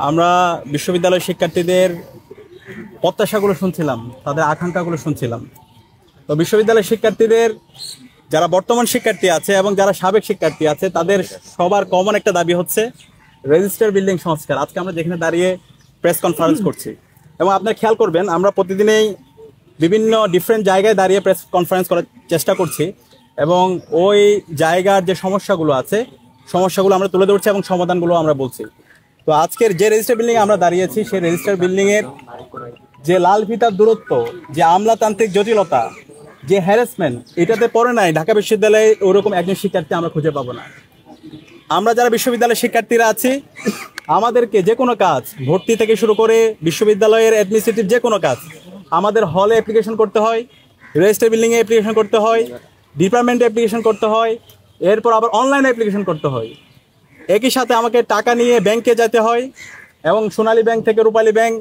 আমরা বিশ্ববিদ্যালয়ের শিক্ষার্থীদের প্রত্যাশাগুলো শুনছিলাম, তাদের আকাঙ্ক্ষাগুলো শুনছিলাম। তো বিশ্ববিদ্যালয়ের শিক্ষার্থীদের যারা বর্তমান শিক্ষার্থী আছে এবং যারা সাবেক শিক্ষার্থী আছে তাদের সবার কমন একটা দাবি হচ্ছে রেজিস্টার বিল্ডিং সংস্কার। আজকে আমরা যেখানে দাঁড়িয়ে প্রেস কনফারেন্স করছি এবং আপনারা খেয়াল করবেন আমরা প্রতিদিনেই বিভিন্ন ডিফারেন্ট জায়গায় দাঁড়িয়ে প্রেস কনফারেন্স করার চেষ্টা করছি এবং ওই জায়গার যে সমস্যাগুলো আছে সমস্যাগুলো আমরা তুলে ধরছি এবং সমাধানগুলো আমরা বলছি। তো আজকের যে রেজিস্টার বিল্ডিংয়ে আমরা দাঁড়িয়েছি সেই রেজিস্টার বিল্ডিংয়ের যে লাল ফিতার দূরত্ব, যে আমলাতান্ত্রিক জটিলতা, যে হ্যারাসমেন্ট, এটাতে পড়ে নাই ঢাকা বিশ্ববিদ্যালয়ে ওরকম একজন শিক্ষার্থী আমরা খুঁজে পাবো না। আমরা যারা বিশ্ববিদ্যালয়ের শিক্ষার্থীরা আছি আমাদেরকে যে কোনো কাজ, ভর্তি থেকে শুরু করে বিশ্ববিদ্যালয়ের অ্যাডমিনিস্ট্রেটিভ যে কোনো কাজ আমাদের হলে অ্যাপ্লিকেশন করতে হয়, রেজিস্টার বিল্ডিংয়ে অ্যাপ্লিকেশন করতে হয়, ডিপার্টমেন্টে অ্যাপ্লিকেশন করতে হয়, এরপর আবার অনলাইনে অ্যাপ্লিকেশন করতে হয়। একই সাথে আমাকে টাকা নিয়ে ব্যাংকে যেতে হয় এবং সোনালী ব্যাংক থেকে রূপালী ব্যাংক,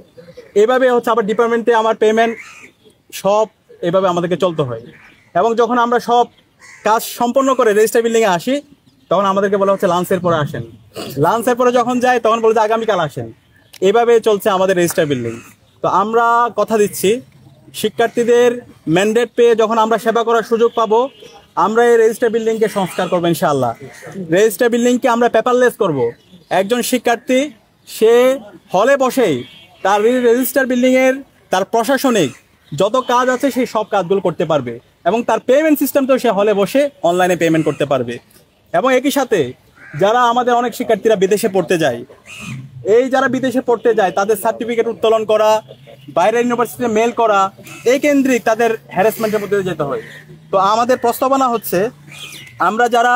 এভাবে হচ্ছে আবার ডিপার্টমেন্টে আমার পেমেন্ট সব এভাবে আমাদেরকে চলতে হয়। এবং যখন আমরা সব কাজ সম্পন্ন করে রেজিস্টার বিল্ডিংয়ে আসি তখন আমাদেরকে বলা হচ্ছে লাঞ্চের পরে আসেন, লাঞ্চের পরে যখন যাই তখন বলে যে আগামীকাল আসেন। এভাবে চলছে আমাদের রেজিস্টার বিল্ডিং। তো আমরা কথা দিচ্ছি শিক্ষার্থীদের ম্যান্ডেট পেয়ে যখন আমরা সেবা করার সুযোগ পাবো আমরা এই রেজিস্টার বিল্ডিংকে সংস্কার করবো ইনশাআল্লাহ। রেজিস্টার বিল্ডিংকে আমরা পেপারলেস করব। একজন শিক্ষার্থী সে হলে বসেই তার রেজিস্টার বিল্ডিংয়ের তার প্রশাসনিক যত কাজ আছে সেই সব কাজগুলো করতে পারবে এবং তার পেমেন্ট সিস্টেমটাও সে হলে বসে অনলাইনে পেমেন্ট করতে পারবে। এবং একই সাথে যারা আমাদের অনেক শিক্ষার্থীরা বিদেশে পড়তে যায়, এই যারা বিদেশে পড়তে যায় তাদের সার্টিফিকেট উত্তোলন করা, বাইরের ইউনিভার্সিটিতে মেল করা, এই কেন্দ্রিক তাদের হ্যারাসমেন্টের মধ্যে যেতে হয়। তো আমাদের প্রস্তাবনা হচ্ছে আমরা যারা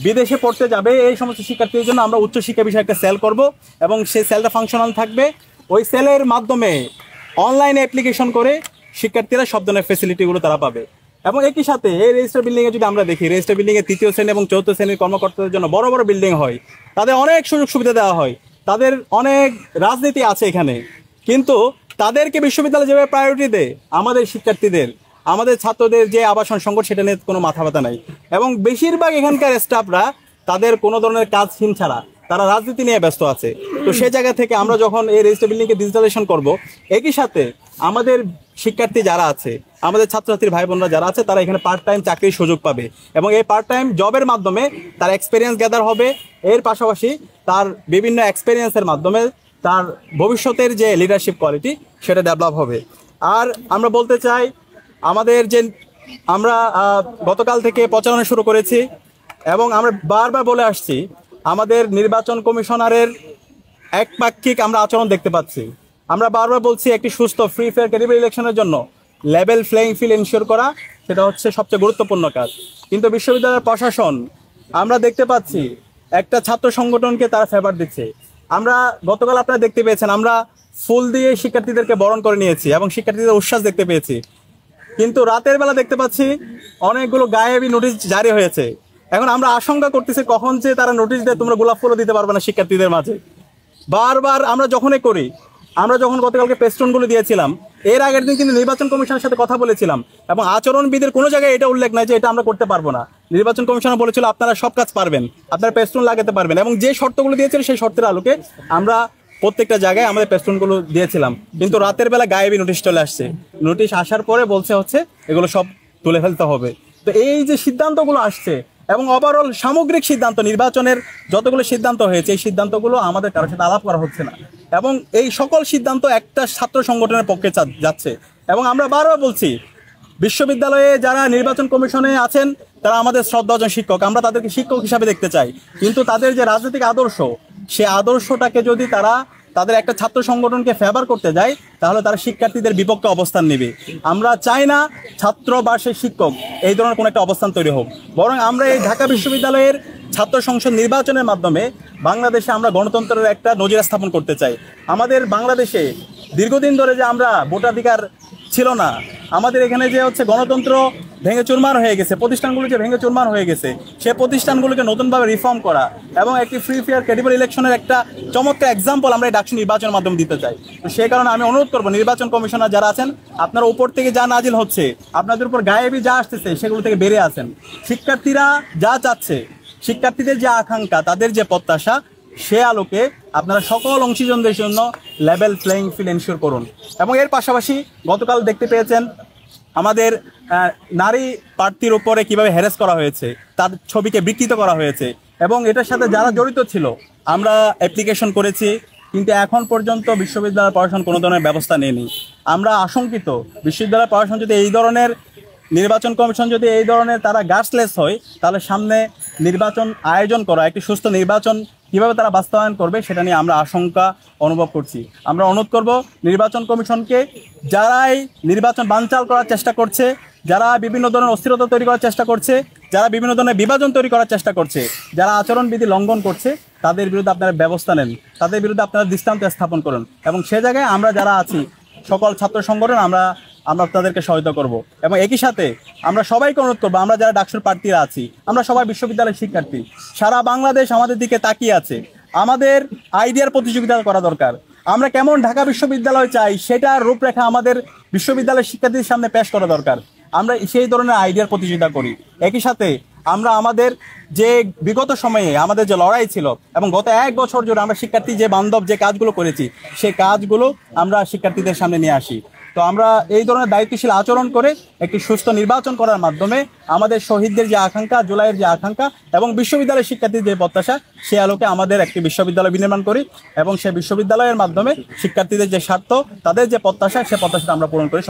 বিদেশে পড়তে যাবে এই সমস্ত শিক্ষার্থীদের জন্য আমরা উচ্চশিক্ষা বিষয়ে একটা সেল করব এবং সেই সেলটা ফাংশনাল থাকবে। ওই সেলের মাধ্যমে অনলাইনে অ্যাপ্লিকেশন করে শিক্ষার্থীরা সব ধরনের ফেসিলিটিগুলো তারা পাবে। এবং একই সাথে এই রেজিস্টার বিল্ডিংয়ে যদি আমরা দেখি রেজিস্টার বিল্ডিংয়ে তৃতীয় শ্রেণী এবং চতুর্থ শ্রেণীর কর্মকর্তাদের জন্য বড় বড় বিল্ডিং হয়, তাদের অনেক সুযোগ সুবিধা দেওয়া হয়, তাদের অনেক রাজনীতি আছে এখানে, কিন্তু তাদেরকে বিশ্ববিদ্যালয় যেভাবে প্রায়োরিটি দেয় আমাদের শিক্ষার্থীদের, আমাদের ছাত্রদের যে আবাসন সংকট সেটা নিয়ে কোনো মাথা ব্যথা নাই। এবং বেশিরভাগ এখানকার স্টাফরা তাদের কোনো ধরনের কাজহীন ছাড়া তারা রাজনীতি নিয়ে ব্যস্ত আছে। তো সেই জায়গা থেকে আমরা যখন এই রেজিস্টার বিল্ডিংকে ডিজিটালাইজেশন করব, একই সাথে আমাদের শিক্ষার্থী যারা আছে, আমাদের ছাত্রছাত্রীর ভাই বোনরা যারা আছে তারা এখানে পার্ট টাইম চাকরির সুযোগ পাবে এবং এই পার্ট টাইম জবের মাধ্যমে তার এক্সপিরিয়েন্স গ্যাদার হবে। এর পাশাপাশি তার বিভিন্ন এক্সপিরিয়েন্সের মাধ্যমে তার ভবিষ্যতের যে লিডারশিপ কোয়ালিটি সেটা ডেভেলপ হবে। আর আমরা বলতে চাই আমাদের যে আমরা গতকাল থেকে প্রচারণা শুরু করেছি এবং আমরা বারবার বলে আসছি আমাদের নির্বাচন কমিশনারের একপাক্ষিক আমরা আচরণ দেখতে পাচ্ছি। আমরা বারবার বলছি একটি সুস্থ ফ্রি ফেয়ার ক্রেডিবল ইলেকশনের জন্য লেভেল প্লেইং ফিল্ড এনশিওর করা সেটা হচ্ছে সবচেয়ে গুরুত্বপূর্ণ কাজ। কিন্তু বিশ্ববিদ্যালয়ের প্রশাসন আমরা দেখতে পাচ্ছি একটা ছাত্র সংগঠনকে তারা ফেভার দিচ্ছে। আমরা গতকাল আপনারা দেখতে পেয়েছেন আমরা ফুল দিয়ে শিক্ষার্থীদেরকে বরণ করে নিয়েছি এবং শিক্ষার্থীদের উচ্ছ্বাস দেখতে পেয়েছি, কিন্তু রাতের বেলা দেখতে পাচ্ছি অনেকগুলো গায়েবী নোটিশ জারি হয়েছে। এখন আমরা আশঙ্কা করতেছি কখন যে তারা নোটিশ দেয় তোমরা গোলাপ ফুলও দিতে পারবে না শিক্ষার্থীদের মাঝে। বারবার আমরা যখনই করি, আমরা যখন গতকালকে পেস্টনগুলো দিয়েছিলাম এর আগের দিন কিন্তু নির্বাচন কমিশনের সাথে কথা বলেছিলাম এবং আচরণবিধির কোনো জায়গায় এটা উল্লেখ নাই যে এটা আমরা করতে পারবো না। নির্বাচন কমিশনার বলেছিল আপনারা সব কাজ পারবেন, আপনারা পেস্টন লাগাতে পারবেন এবং যে শর্তগুলো দিয়েছিল সেই শর্তের আলোকে আমরা প্রত্যেকটা জায়গায় আমাদের পেস্টনগুলো দিয়েছিলাম। কিন্তু রাতের বেলা গায়েবী নোটিশ চলে আসছে, নোটিশ আসার পরে বলছে হচ্ছে এগুলো সব তুলে ফেলতে হবে। তো এই যে সিদ্ধান্তগুলো আসছে এবং ওভারঅল সামগ্রিক সিদ্ধান্ত, নির্বাচনের যতগুলো সিদ্ধান্ত হয়েছে এই সিদ্ধান্তগুলো আমাদের কারোর সাথে আলাপ করা হচ্ছে না এবং এই সকল সিদ্ধান্ত একটা ছাত্র সংগঠনের পক্ষে যাচ্ছে। এবং আমরা বারবার বলছি বিশ্ববিদ্যালয়ে যারা নির্বাচন কমিশনে আছেন তারা আমাদের শ্রদ্ধাভাজন শিক্ষক, আমরা তাদেরকে শিক্ষক হিসাবে দেখতে চাই, কিন্তু তাদের যে রাজনৈতিক আদর্শ সে আদর্শটাকে যদি তারা তাদের একটা ছাত্র সংগঠনকে ফেভার করতে যায় তাহলে তারা শিক্ষার্থীদের বিপক্ষে অবস্থান নেবে। আমরা চাই না ছাত্র বা সে শিক্ষক এই ধরনের কোনো একটা অবস্থান তৈরি হোক, বরং আমরা এই ঢাকা বিশ্ববিদ্যালয়ের ছাত্র সংসদ নির্বাচনের মাধ্যমে বাংলাদেশে আমরা গণতন্ত্রের একটা নজির স্থাপন করতে চাই। আমাদের বাংলাদেশে দীর্ঘদিন ধরে যে আমরা ভোটাধিকার ছিল না, আমাদের এখানে যে হচ্ছে গণতন্ত্র ভেঙে চুরমার হয়ে গেছে, প্রতিষ্ঠানগুলো যে ভেঙে চুরমার হয়ে গেছে সে প্রতিষ্ঠানগুলোকে নতুনভাবে রিফর্ম করা এবং একটি ফ্রি ফেয়ার ক্রেডিবল ইলেকশনের একটা চমৎকার এক্সাম্পল আমরা এই ডাকসু নির্বাচনের মাধ্যমে দিতে চাই। তো সেই কারণে আমি অনুরোধ করবো নির্বাচন কমিশনার যারা আছেন আপনারা উপর থেকে যা নাজিল হচ্ছে, আপনাদের উপর গায়েবী যা আসতেছে সেগুলো থেকে বেরিয়ে আসেন। শিক্ষার্থীরা যা চাচ্ছে, শিক্ষার্থীদের যে আকাঙ্ক্ষা, তাদের যে প্রত্যাশা, সে আলোকে আপনারা সকল অংশীজনদের জন্য লেভেল প্লেইং ফিল্ড এনশিওর করুন। এবং এর পাশাপাশি গতকাল দেখতে পেয়েছেন আমাদের নারী প্রার্থীর উপরে কিভাবে হ্যারাস করা হয়েছে, তার ছবিকে বিকৃত করা হয়েছে, এবং এটার সাথে যারা জড়িত ছিল আমরা অ্যাপ্লিকেশন করেছি, কিন্তু এখন পর্যন্ত বিশ্ববিদ্যালয় প্রশাসন কোনো ধরনের ব্যবস্থা নেয়নি। আমরা আশঙ্কিত বিশ্ববিদ্যালয় প্রশাসন যদি এই ধরনের, নির্বাচন কমিশন যদি এই ধরনের তারা গার্ডসলেস হয়, তাহলে সামনে নির্বাচন আয়োজন করা, একটি সুস্থ নির্বাচন কীভাবে তারা বাস্তবায়ন করবে সেটা নিয়ে আমরা আশঙ্কা অনুভব করছি। আমরা অনুরোধ করব নির্বাচন কমিশনকে, যারাই নির্বাচন বানচাল করার চেষ্টা করছে, যারা বিভিন্ন ধরনের অস্থিরতা তৈরি করার চেষ্টা করছে, যারা বিভিন্ন ধরনের বিভাজন তৈরি করার চেষ্টা করছে, যারা আচরণবিধি লঙ্ঘন করছে, তাদের বিরুদ্ধে আপনারা ব্যবস্থা নেন, তাদের বিরুদ্ধে আপনারা দৃষ্টান্ত স্থাপন করুন। এবং সে জায়গায় আমরা যারা আছি, সকল ছাত্র সংগঠন, আমরা তাদেরকে সহায়তা করব। এবং একই সাথে আমরা সবাইকে অনুরোধ করবো, আমরা যারা ডাকসুর প্রার্থীরা আছি, আমরা সবাই বিশ্ববিদ্যালয়ের শিক্ষার্থী, সারা বাংলাদেশ আমাদের দিকে তাকিয়ে আছে। আমাদের আইডিয়ার প্রতিযোগিতা করা দরকার। আমরা কেমন ঢাকা বিশ্ববিদ্যালয় চাই সেটার রূপরেখা আমাদের বিশ্ববিদ্যালয়ের শিক্ষার্থীদের সামনে পেশ করা দরকার। আমরা সেই ধরনের আইডিয়ার প্রতিযোগিতা করি। একই সাথে আমরা আমাদের যে বিগত সময়ে আমাদের যে লড়াই ছিল এবং গত 1 বছর জুড়ে আমরা শিক্ষার্থী যে বান্ধব যে কাজগুলো করেছি, সেই কাজগুলো আমরা শিক্ষার্থীদের সামনে নিয়ে আসি। তো আমরা এই ধরনের দায়িত্বশীল আচরণ করে একটি সুস্থ নির্বাচন করার মাধ্যমে আমাদের শহীদদের যে আকাঙ্ক্ষা, জুলাইয়ের যে আকাঙ্ক্ষা এবং বিশ্ববিদ্যালয়ের শিক্ষার্থীর যে প্রত্যাশা, সে আলোকে আমাদের একটি বিশ্ববিদ্যালয় বিনির্মাণ করি এবং সেই বিশ্ববিদ্যালয়ের মাধ্যমে শিক্ষার্থীদের যে স্বার্থ, তাদের যে প্রত্যাশা, সে প্রত্যাশাটা আমরা পূরণ করি।